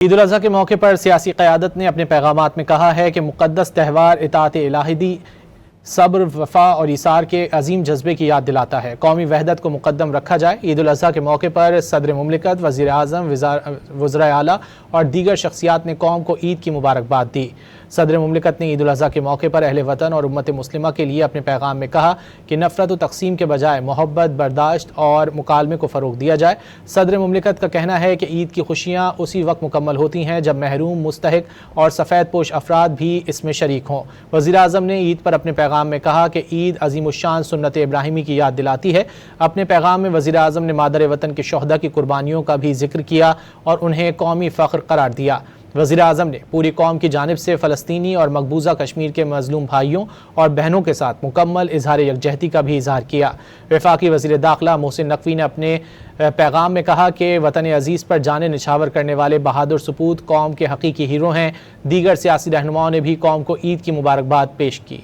عید الاضحیٰ کے موقع پر سیاسی قیادت نے اپنے پیغامات میں کہا ہے کہ مقدس تہوار اطاعت الہی، صبر، وفا اور ایثار کے عظیم جذبے کی یاد دلاتا ہے۔ قومی وحدت کو مقدم رکھا جائے۔ عید الاضحیٰ کے موقع پر صدر مملکت، وزیر اعظم، وزرائے اعلیٰ اور دیگر شخصیات نے قوم کو عید کی مبارکباد دی۔ صدر مملکت نے عید الاضحیٰ کے موقع پر اہل وطن اور امت مسلمہ کے لیے اپنے پیغام میں کہا کہ نفرت و تقسیم کے بجائے محبت، برداشت اور مکالمے کو فروغ دیا جائے۔ صدر مملکت کا کہنا ہے کہ عید کی خوشیاں اسی وقت مکمل ہوتی ہیں جب محروم، مستحق اور سفید پوش افراد بھی اس میں شریک ہوں۔ وزیر اعظم نے عید پر اپنے پیغام میں کہا کہ عید عظیم الشان سنت ابراہیمی کی یاد دلاتی ہے۔ اپنے پیغام میں وزیر اعظم نے مادر وطن کے شہداء کی قربانیوں کا بھی ذکر کیا اور انہیں قومی فخر قرار دیا۔ وزیر اعظم نے پوری قوم کی جانب سے فلسطینی اور مقبوضہ کشمیر کے مظلوم بھائیوں اور بہنوں کے ساتھ مکمل اظہار یکجہتی کا بھی اظہار کیا۔ وفاقی وزیر داخلہ محسن نقوی نے اپنے پیغام میں کہا کہ وطن عزیز پر جانیں نچھاور کرنے والے بہادر سپوت قوم کے حقیقی ہیرو ہیں۔ دیگر سیاسی رہنماؤں نے بھی قوم کو عید کی مبارکباد پیش کی۔